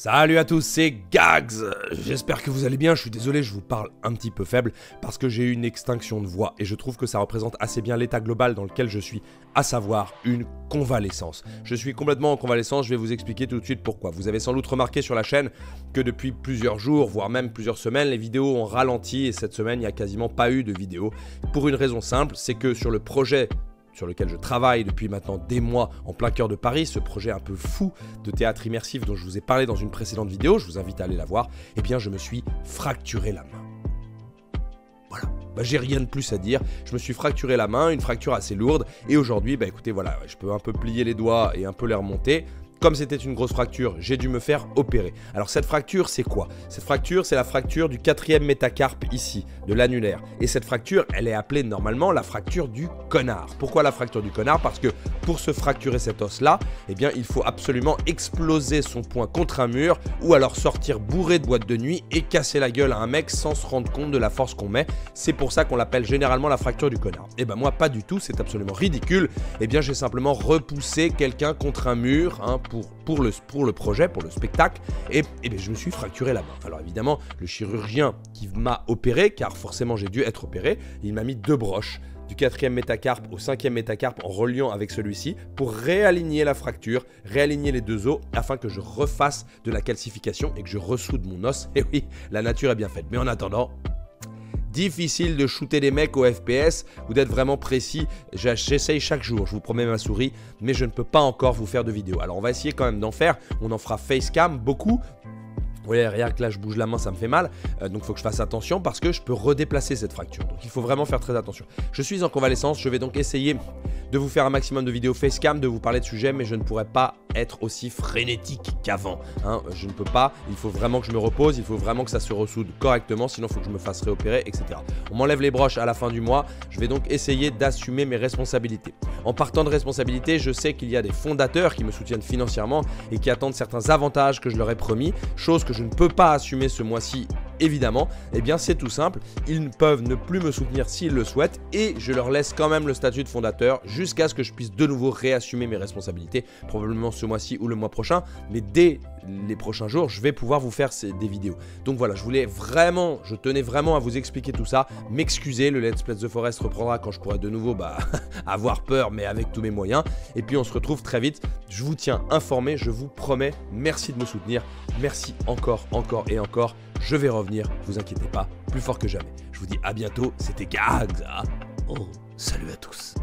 Salut à tous, c'est Gags. J'espère que vous allez bien, je suis désolé, je vous parle un petit peu faible parce que j'ai eu une extinction de voix et je trouve que ça représente assez bien l'état global dans lequel je suis, à savoir une convalescence. Je suis complètement en convalescence, je vais vous expliquer tout de suite pourquoi. Vous avez sans doute remarqué sur la chaîne que depuis plusieurs jours, voire même plusieurs semaines, les vidéos ont ralenti et cette semaine, il n'y a quasiment pas eu de vidéos. Pour une raison simple, c'est que sur le projet sur lequel je travaille depuis maintenant des mois en plein cœur de Paris, ce projet un peu fou de théâtre immersif dont je vous ai parlé dans une précédente vidéo, je vous invite à aller la voir, eh bien je me suis fracturé la main. Voilà, j'ai rien de plus à dire, je me suis fracturé la main, une fracture assez lourde, et aujourd'hui, écoutez, voilà, je peux un peu plier les doigts et un peu les remonter. Comme c'était une grosse fracture, j'ai dû me faire opérer. Alors cette fracture, c'est quoi? Cette fracture, c'est la fracture du 4e métacarpe ici, de l'annulaire. Et cette fracture, elle est appelée normalement la fracture du connard. Pourquoi la fracture du connard? Parce que pour se fracturer cet os-là, eh bien, il faut absolument exploser son poing contre un mur ou alors sortir bourré de boîte de nuit et casser la gueule à un mec sans se rendre compte de la force qu'on met. C'est pour ça qu'on l'appelle généralement la fracture du connard. Et ben moi, pas du tout, c'est absolument ridicule. Eh bien, j'ai simplement repoussé quelqu'un contre un mur, pour le projet, pour le spectacle, et je me suis fracturé la main. Alors évidemment, le chirurgien qui m'a opéré, car forcément j'ai dû être opéré, il m'a mis 2 broches, du 4e métacarpe au 5e métacarpe en reliant avec celui-ci, pour réaligner la fracture, réaligner les 2 os, afin que je refasse de la calcification et que je ressoude mon os. Et oui, la nature est bien faite. Mais en attendant, difficile de shooter des mecs au FPS ou d'être vraiment précis, j'essaye chaque jour, je vous promets ma souris, mais je ne peux pas encore vous faire de vidéo. Alors on va essayer quand même d'en faire, on en fera facecam beaucoup. Vous voyez, rien que là je bouge la main, ça me fait mal, donc il faut que je fasse attention parce que je peux redéplacer cette fracture, donc il faut vraiment faire très attention. Je suis en convalescence, je vais donc essayer de vous faire un maximum de vidéos facecam, de vous parler de sujets, mais je ne pourrai pas être aussi frénétique qu'avant. Je ne peux pas, il faut vraiment que je me repose, il faut vraiment que ça se ressoude correctement, sinon il faut que je me fasse réopérer, etc. On m'enlève les broches à la fin du mois, je vais donc essayer d'assumer mes responsabilités. En partant de responsabilités, je sais qu'il y a des fondateurs qui me soutiennent financièrement et qui attendent certains avantages que je leur ai promis, chose que je ne peux pas assumer ce mois-ci, évidemment. Eh bien c'est tout simple, ils peuvent ne plus me soutenir s'ils le souhaitent et je leur laisse quand même le statut de fondateur jusqu'à ce que je puisse de nouveau réassumer mes responsabilités, probablement ce mois-ci ou le mois prochain, mais dès les prochains jours, je vais pouvoir vous faire des vidéos. Donc voilà, je tenais vraiment à vous expliquer tout ça, m'excuser, le Let's Play The Forest reprendra quand je pourrai de nouveau avoir peur, mais avec tous mes moyens, et puis on se retrouve très vite, je vous tiens informé, je vous promets, merci de me soutenir, merci encore et encore, je vais revenir, vous inquiétez pas, plus fort que jamais. Je vous dis à bientôt, c'était Gags. Oh, salut à tous.